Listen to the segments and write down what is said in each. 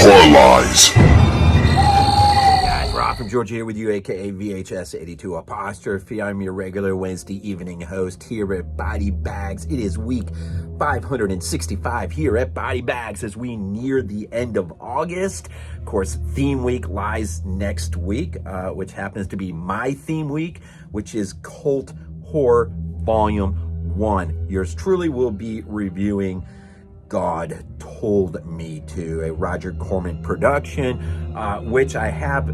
Horror Lies. Hey guys, Rob from Georgia here with you, aka VHS82 Apostrophe. I'm your regular Wednesday evening host here at Body Bags. It is week 565 here at Body Bags as we near the end of August. Of course, theme week lies next week, which happens to be my theme week, which is Cult Horror Volume 1. Yours truly will be reviewing God Told Me To, a Roger Corman production, which I have,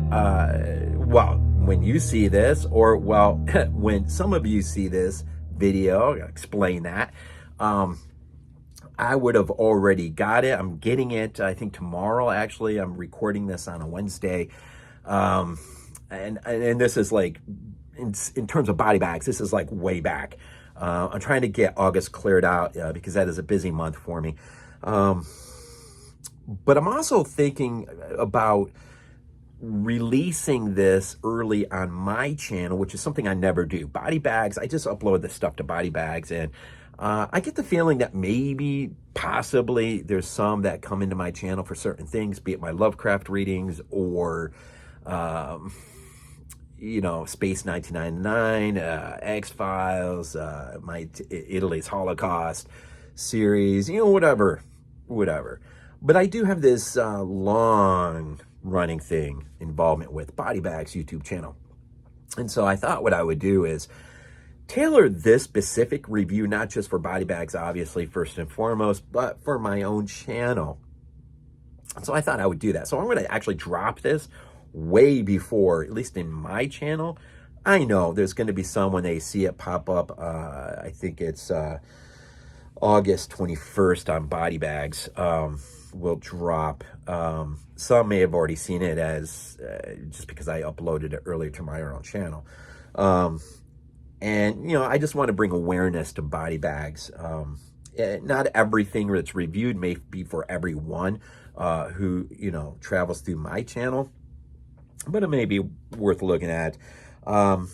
when you see this, or, when some of you see this video, I'll explain that, I would have already got it. I'm getting it, I think, tomorrow, actually. I'm recording this on a Wednesday, and this is like, in terms of Body Bags, this is like way back. I'm trying to get August cleared out because that is a busy month for me. But I'm also thinking about releasing this early on my channel, which is something I never do. Body Bags, I just upload this stuff to Body Bags, and I get the feeling that maybe, possibly, there's some that come into my channel for certain things, be it my Lovecraft readings or Space 1999, X-Files, my Italy's Holocaust series, whatever. But I do have this long-running thing, involvement with Body Bags YouTube channel. And so I thought what I would do is tailor this specific review, not just for Body Bags, obviously, first and foremost, but for my own channel. So I thought I would do that. So I'm going to actually drop this way before, at least in my channel. I know there's going to be some when they see it pop up. I think it's August 21st on Body Bags will drop. Some may have already seen it as just because I uploaded it earlier to my own channel. And, I just want to bring awareness to Body Bags. Not everything that's reviewed may be for everyone who, travels through my channel, but it may be worth looking at. So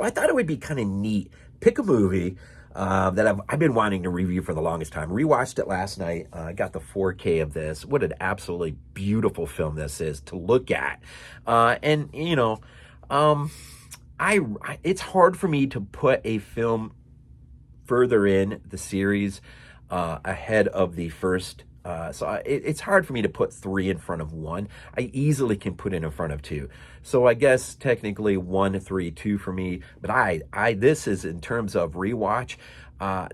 I thought it would be kind of neat. Pick a movie that I've been wanting to review for the longest time. Rewatched it last night. I got the 4K of this. What an absolutely beautiful film this is to look at. It's hard for me to put a film further in the series ahead of the first. It's hard for me to put 3 in front of 1. I easily can put it in front of 2. So I guess technically 1, 3, 2 for me. But this is, in terms of rewatch,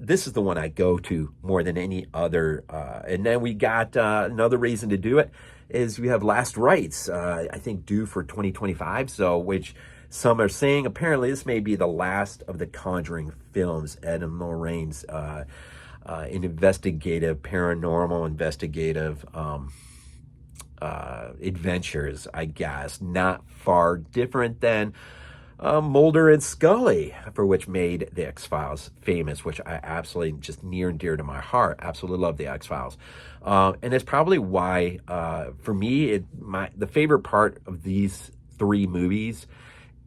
this is the one I go to more than any other. And then we got another reason to do it is we have Last Rites, I think due for 2025. So which some are saying apparently this may be the last of the Conjuring films, Ed and Lorraine's investigative, paranormal investigative adventures, I guess. Not far different than Mulder and Scully, for which made the X-Files famous, which I absolutely, just near and dear to my heart, absolutely love the X-Files. And it's probably why, for me, the favorite part of these 3 movies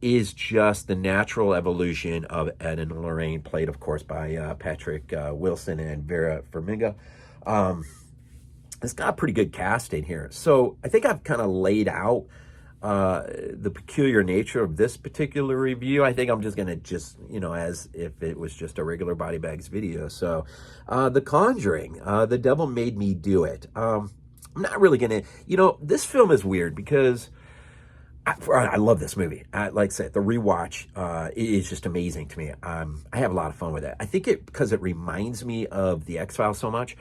is just the natural evolution of Ed and Lorraine, played, of course, by Patrick Wilson and Vera Farmiga. It's got a pretty good cast in here. So I think I've kind of laid out the peculiar nature of this particular review. I think I'm just going to as if it was just a regular Body Bags video. So The Conjuring, The Devil Made Me Do It. I'm not really going to, this film is weird because I love this movie. Like I said, the rewatch is just amazing to me. I have a lot of fun with it. I think because it reminds me of the X-Files so much.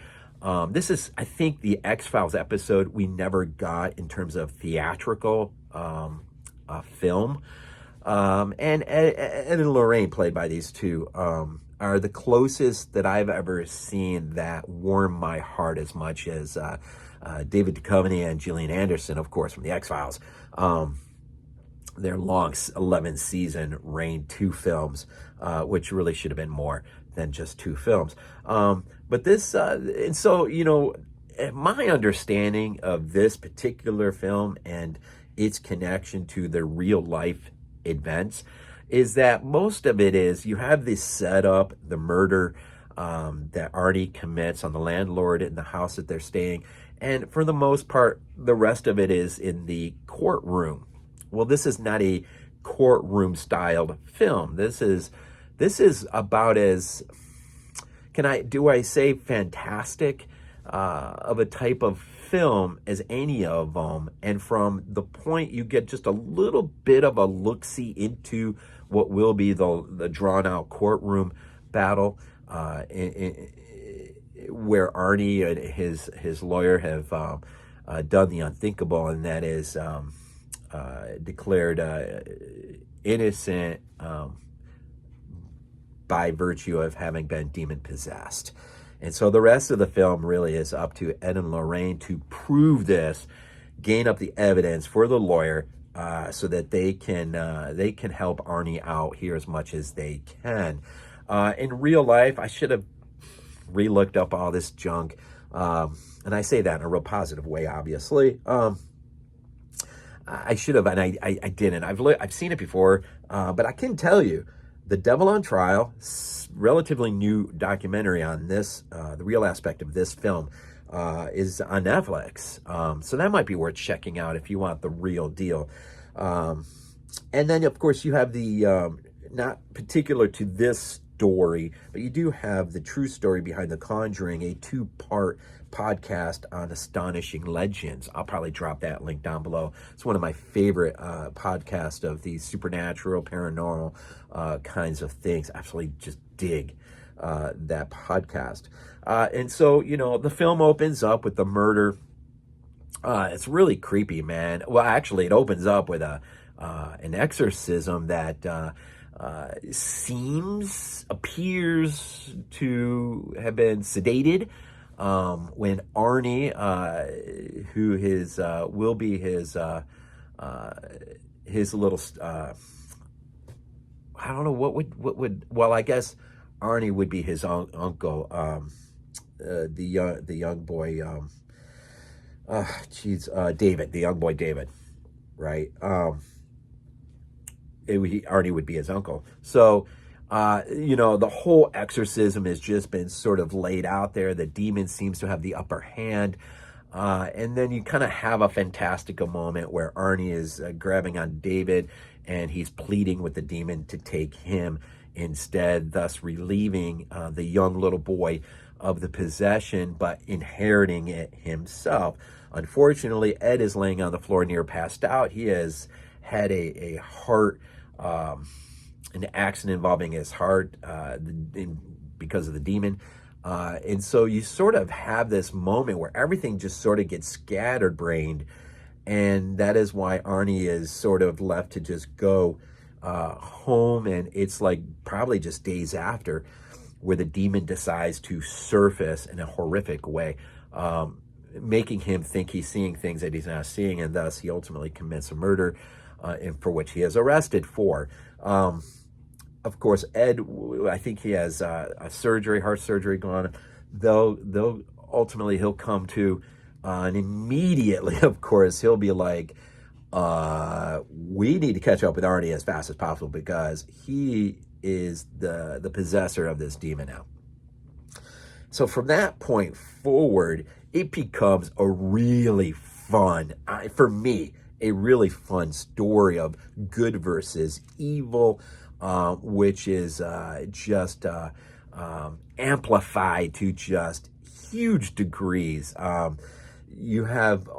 This is, I think, the X-Files episode we never got in terms of theatrical film. And Ed and Lorraine, played by these two, are the closest that I've ever seen that warm my heart as much as David Duchovny and Julian Anderson, of course, from the X-Files. Their long 11-season reign, 2 films, which really should have been more than just 2 films. But this, and so, my understanding of this particular film and its connection to the real life events is that most of it is you have this setup, the murder, that Arnie commits on the landlord in the house that they're staying. And for the most part, the rest of it is in the courtroom. Well, this is not a courtroom styled film. This is about as, do I say fantastic of a type of film as any of them. And from the point you get just a little bit of a look-see into what will be the drawn-out courtroom battle, where Arnie and his lawyer have done the unthinkable, and that is declared innocent by virtue of having been demon-possessed. And so the rest of the film really is up to Ed and Lorraine to prove this, gain up the evidence for the lawyer, so that they can help Arnie out here as much as they can. In real life, I should have re-looked up all this junk, and I say that in a real positive way, obviously. I should have, and I didn't. I've seen it before, but I can tell you, The Devil on Trial, relatively new documentary on this, the real aspect of this film, is on Netflix. So that might be worth checking out if you want the real deal. And then, of course, you have the, not particular to this story, but you do have the true story behind The Conjuring, a 2-part podcast on astonishing legends. I'll probably drop that link down below. It's one of my favorite podcasts of these supernatural, paranormal kinds of things. Absolutely just dig that podcast. And so, the film opens up with the murder. It's really creepy, man. Well, actually, it opens up with an exorcism that appears to have been sedated. When Arnie, who will be his little, I don't know what would, well, I guess Arnie would be his uncle, the young boy, David, the young boy David, right? Arnie would be his uncle. So, the whole exorcism has just been sort of laid out there. The demon seems to have the upper hand. And then you kind of have a fantastical moment where Arnie is grabbing on David, and he's pleading with the demon to take him instead, thus relieving the young little boy of the possession, but inheriting it himself. Unfortunately, Ed is laying on the floor near passed out. He has had a heart, an accident involving his heart because of the demon. And so you sort of have this moment where everything just sort of gets scatterbrained. And that is why Arnie is sort of left to just go home. And it's like probably just days after where the demon decides to surface in a horrific way, making him think he's seeing things that he's not seeing. And thus he ultimately commits a murder for which he is arrested for. Of course, Ed, I think he has heart surgery gone. Though ultimately he'll come to, and immediately, of course, he'll be like, we need to catch up with Arnie as fast as possible because he is the possessor of this demon now. So from that point forward, it becomes a really fun, for me, a really fun story of good versus evil, which is just amplified to just huge degrees. You have a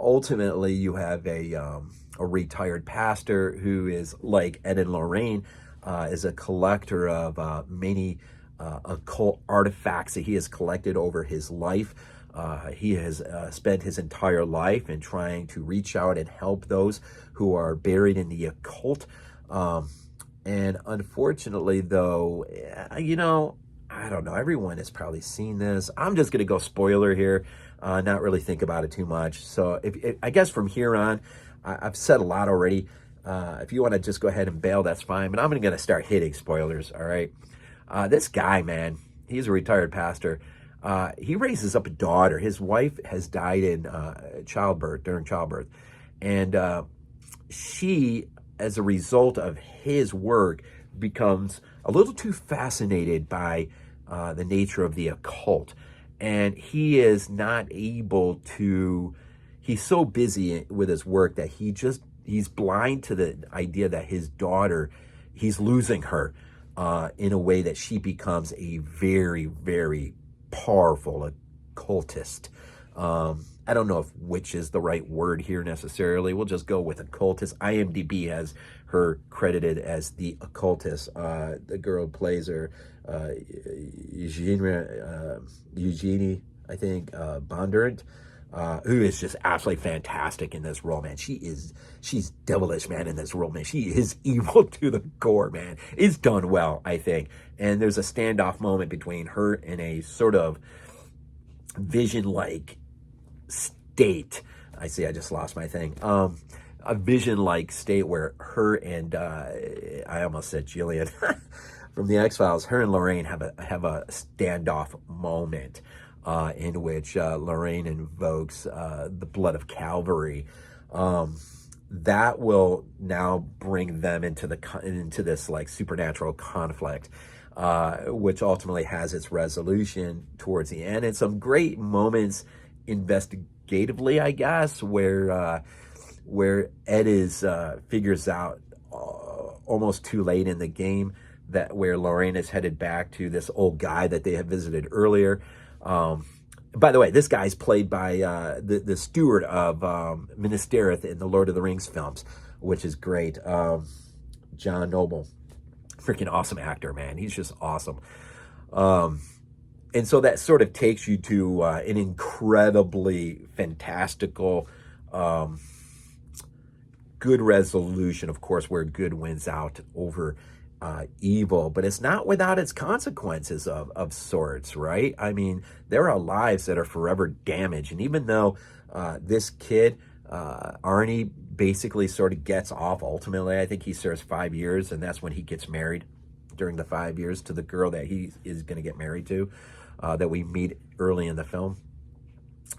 retired pastor who is like Ed and Lorraine, is a collector of many occult artifacts that he has collected over his life. He has spent his entire life in trying to reach out and help those who are buried in the occult. And unfortunately, though, I don't know. Everyone has probably seen this. I'm just going to go spoiler here, not really think about it too much. So I guess from here on, I've said a lot already. If you want to just go ahead and bail, that's fine. But I'm going to start hitting spoilers, all right? This guy, man, he's a retired pastor. He raises up a daughter. His wife has died in during childbirth. And she, as a result of his work, becomes a little too fascinated by the nature of the occult. And he is not able to, he's so busy with his work that he's blind to the idea that his daughter, he's losing her in a way that she becomes a very, very powerful occultist. I don't know if which is the right word here necessarily. We'll just go with occultist. IMDb has her credited as the occultist. The girl who plays her, Eugenie, I think, Bondurant, who is just absolutely fantastic in this role, man. She's devilish, man, in this role, man. She is evil to the core, man. It's done well, I think. And there's a standoff moment between her and a sort of vision-like state. I just lost my thing. A vision-like state where her and I almost said Julian from the X-Files. Her and Lorraine have a standoff moment in which Lorraine invokes the blood of Calvary. That will now bring them into this like supernatural conflict, which ultimately has its resolution towards the end. And some great moments investigatively, I guess, where Ed figures out almost too late in the game that where Lorraine is headed back to this old guy that they had visited earlier. By the way, this guy's played by the steward of Minas Tirith in the Lord of the Rings films, which is great. John Noble, freaking awesome actor, man. He's just awesome. And so that sort of takes you to an incredibly fantastical, good resolution, of course, where good wins out over evil, but it's not without its consequences of sorts, right? I mean, there are lives that are forever damaged. And even though this kid, Arnie, basically sort of gets off ultimately, I think he serves 5 years, and that's when he gets married during the 5 years to the girl that he is going to get married to, that we meet early in the film.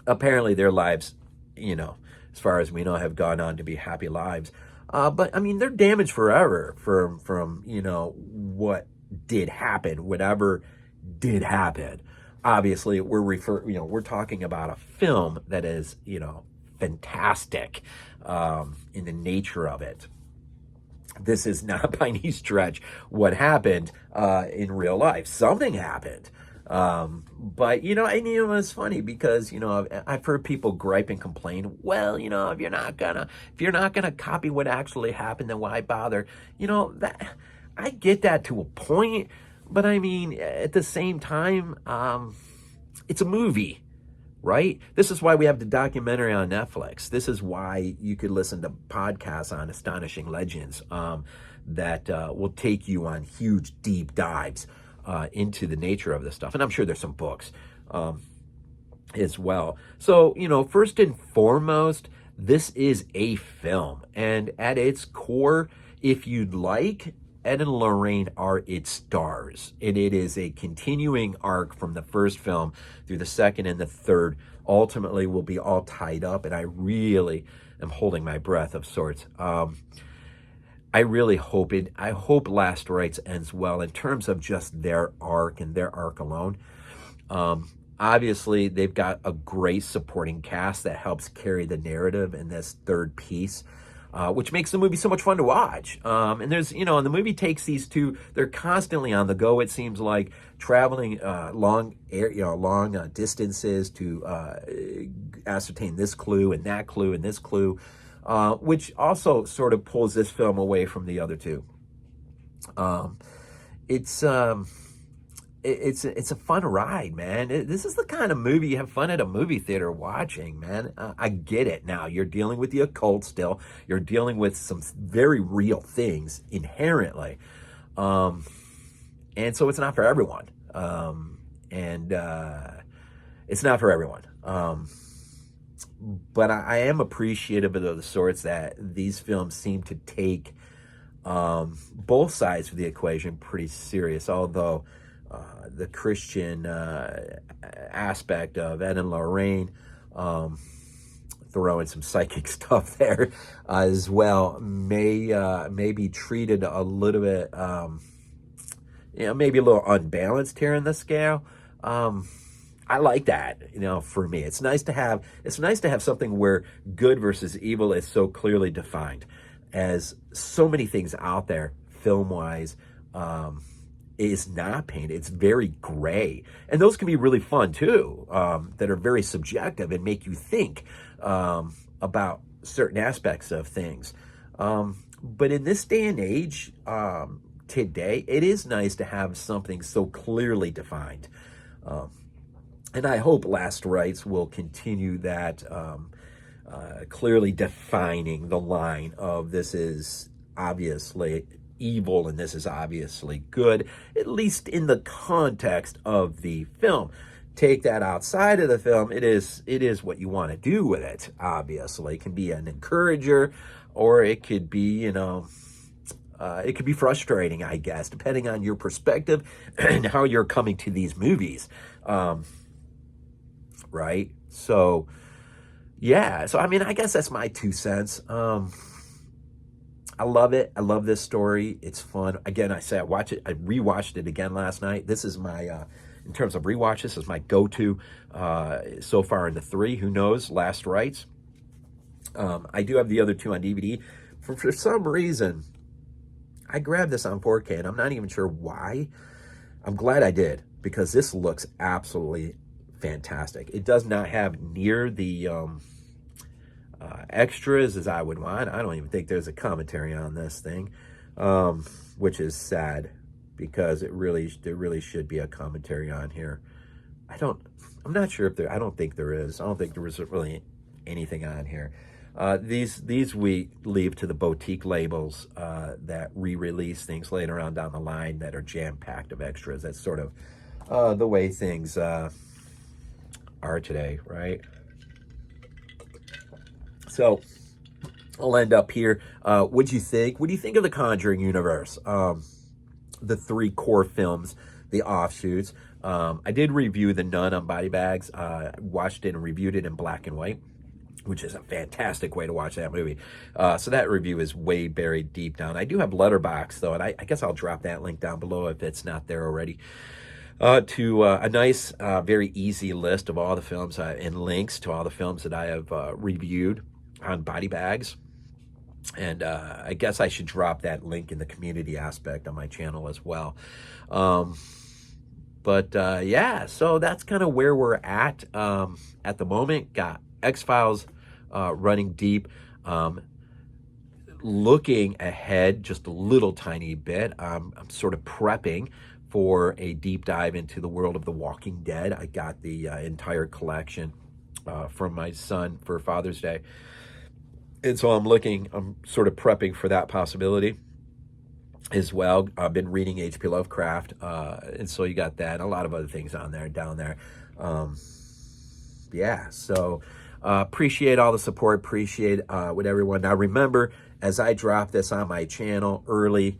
Apparently their lives, as far as we know, have gone on to be happy lives. But I mean, they're damaged forever from what did happen, whatever did happen. Obviously, we're talking about a film that is, fantastic in the nature of it. This is not by any stretch what happened in real life. Something happened. But it's funny because I've heard people gripe and complain, well, if you're not gonna copy what actually happened, then why bother? That I get that to a point, but I mean, at the same time, it's a movie, right? This is why we have the documentary on Netflix. This is why you could listen to podcasts on Astonishing Legends that will take you on huge deep dives into the nature of this stuff. And I'm sure there's some books as well. So, first and foremost, this is a film. And at its core, if you'd like, Ed and Lorraine are its stars. And it is a continuing arc from the first film through the second and the third. Ultimately will be all tied up. And I really am holding my breath of sorts. I really hope I hope Last Rites ends well in terms of just their arc and their arc alone. Obviously, they've got a great supporting cast that helps carry the narrative in this third piece, which makes the movie so much fun to watch. And there's, and the movie takes these two, they're constantly on the go, it seems like, traveling long distances to ascertain this clue and that clue and this clue. Which also sort of pulls this film away from the other two. It's a fun ride, man. This is the kind of movie you have fun at a movie theater watching, man. I get it now. You're dealing with the occult still. You're dealing with some very real things inherently. And so it's not for everyone. It's not for everyone. But I am appreciative of the sorts that these films seem to take both sides of the equation pretty serious, although the Christian aspect of Ed and Lorraine, throw in some psychic stuff there as well, may be treated a little bit maybe a little unbalanced here in the scale. I like that, for me. It's nice to have something where good versus evil is so clearly defined, as so many things out there, film-wise, is not painted. It's very gray. And those can be really fun, too, that are very subjective and make you think about certain aspects of things. But in this day and age, today, it is nice to have something so clearly defined. And I hope Last Rites will continue that, clearly defining the line of this is obviously evil and this is obviously good, at least in the context of the film. Take that outside of the film, it is what you want to do with it, obviously. It can be an encourager, or it could be, it could be frustrating, I guess, depending on your perspective and how you're coming to these movies. Right? So, yeah. So, I mean, I guess that's my 2 cents. I love it. I love this story. It's fun. Again, I rewatched it again last night. This is my, in terms of rewatch, this is my go-to so far in the 3. Who knows? Last Rites. I do have the other 2 on DVD. For some reason, I grabbed this on 4K, and I'm not even sure why. I'm glad I did, because this looks absolutely fantastic. It does not have near the extras as I would want. I don't even think there's a commentary on this thing, which is sad, because there really should be a commentary on here. I'm not sure if I don't think there is. I don't think there was really anything on here. These we leave to the boutique labels that re-release things later on down the line that are jam-packed of extras. That's sort of the way things are today, right? So I'll end up here. What'd you think? What do you think of the Conjuring universe? The 3 core films, the offshoots. I did review The Nun on BodyBags. Watched it and reviewed it in black and white, which is a fantastic way to watch that movie. So that review is way buried deep down. I do have Letterboxd, though, and I guess I'll drop that link down below if it's not there already. To a nice, very easy list of all the films and links to all the films that I have reviewed on BodyBags. And I guess I should drop that link in the community aspect on my channel as well. Yeah, so that's kind of where we're at the moment. Got X-Files running deep. Looking ahead just a little tiny bit, I'm sort of prepping for a deep dive into the world of The Walking Dead. I got the entire collection from my son for Father's Day. And so I'm sort of prepping for that possibility as well. I've been reading H.P. Lovecraft, and so you got that, and a lot of other things down there. Yeah, so appreciate all the support, appreciate what everyone. Now remember, as I drop this on my channel early,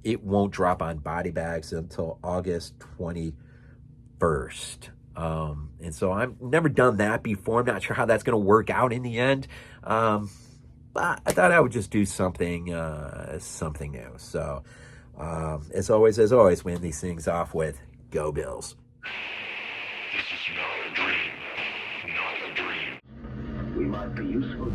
it won't drop on BodyBags until August 21st. And so I've never done that before. I'm not sure how that's going to work out in the end. But I thought I would just do something new. So, as always, we end these things off with Go Bills. This is not a dream. Not a dream. We might be useful.